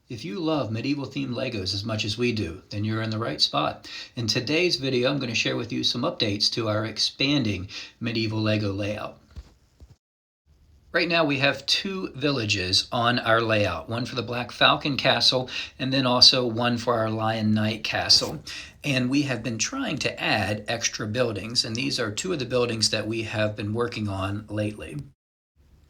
If you love medieval themed Legos as much as we do, then you're in the right spot. In today's video, I'm going to share with you some updates to our expanding medieval Lego layout. Right now we have two villages on our layout, one for the Black Falcon Castle and then also one for our Lion Knight Castle. And we have been trying to add extra buildings, and these are two of the buildings that we have been working on lately.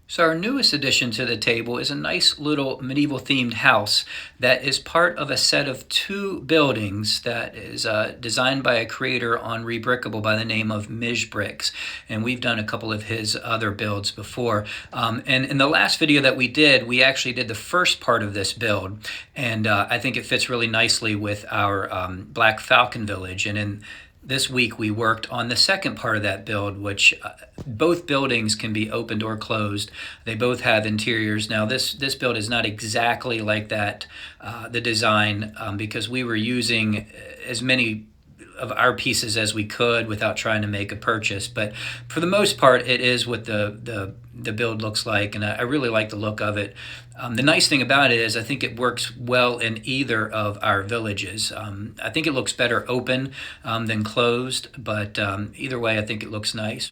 So our newest addition to the table is a nice little medieval themed house that is part of a set of two buildings that is designed by a creator on Rebrickable by the name of MIJbricks. And we've done a couple of his other builds before. And in the last video that we did, we actually did the first part of this build. And I think it fits really nicely with our Black Falcon village. And in this week we worked on the second part of that build, which both buildings can be opened or closed. They both have interiors. Now this build is not exactly like that, the design, because we were using as many of our pieces as we could without trying to make a purchase. But for the most part, it is what the build looks like, and I really like the look of it. The nice thing about it is I think it works well in either of our villages. I think it looks better open than closed, but either way, I think it looks nice.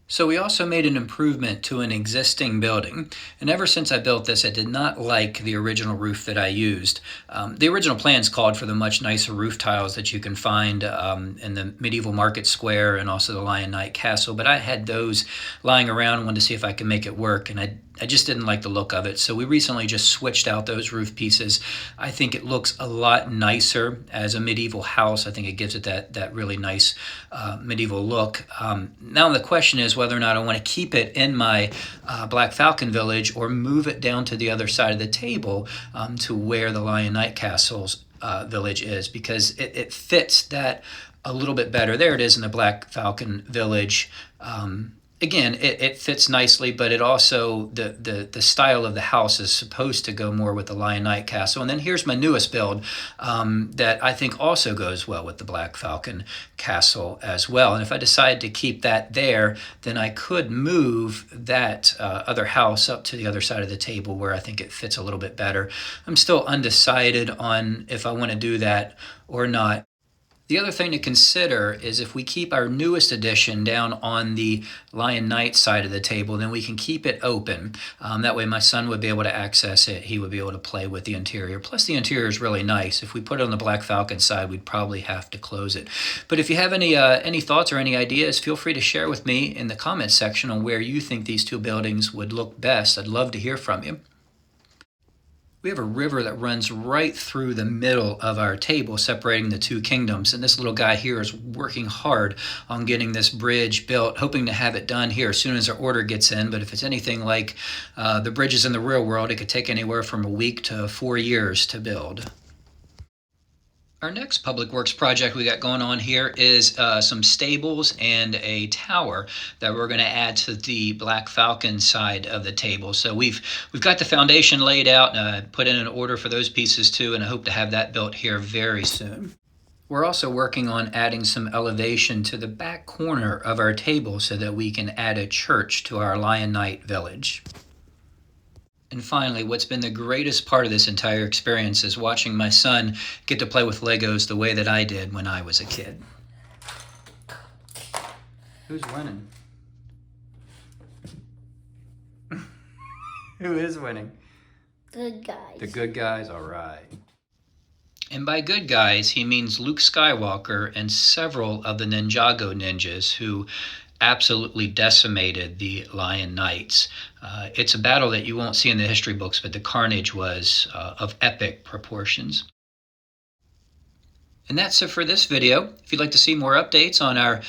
So we also made an improvement to an existing building, and ever since I built this, I did not like the original roof that I used. The original plans called for the much nicer roof tiles that you can find in the medieval market square and also the Lion Knight Castle, but I had those lying around and wanted to see if I could make it work, and I just didn't like the look of it. So we recently just switched out those roof pieces. I think it looks a lot nicer as a medieval house. I think it gives it that really nice medieval look. Now the question is whether or not I want to keep it in my Black Falcon village or move it down to the other side of the table to where the Lion Knight Castle's village is, because it fits that a little bit better. There it is in the Black Falcon village. Again, it fits nicely, but it also, the style of the house is supposed to go more with the Lion Knight Castle. And then here's my newest build that I think also goes well with the Black Falcon Castle as well. And if I decide to keep that there, then I could move that other house up to the other side of the table where I think it fits a little bit better. I'm still undecided on if I want to do that or not. The other thing to consider is if we keep our newest addition down on the Lion Knight side of the table, then we can keep it open. That way my son would be able to access it. He would be able to play with the interior. Plus the interior is really nice. If we put it on the Black Falcon side, we'd probably have to close it. But if you have any thoughts or any ideas, feel free to share with me in the comments section on where you think these two buildings would look best. I'd love to hear from you. We have a river that runs right through the middle of our table, separating the two kingdoms. And this little guy here is working hard on getting this bridge built, hoping to have it done here as soon as our order gets in. But if it's anything like the bridges in the real world, it could take anywhere from a week to 4 years to build. Our next public works project we got going on here is some stables and a tower that we're going to add to the Black Falcon side of the table. So we've got the foundation laid out, and put in an order for those pieces too, and I hope to have that built here very soon. We're also working on adding some elevation to the back corner of our table so that we can add a church to our Lion Knight village. And finally, what's been the greatest part of this entire experience is watching my son get to play with Legos the way that I did when I was a kid. Who's winning? Who is winning? Good guys. The good guys? All right. And by good guys, he means Luke Skywalker and several of the Ninjago ninjas who absolutely decimated the Lion Knights. It's a battle that you won't see in the history books, but the carnage was of epic proportions. And that's it for this video. If you'd like to see more updates on our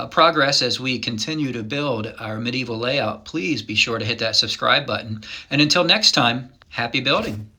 progress as we continue to build our medieval layout, please be sure to hit that subscribe button. And until next time, happy building.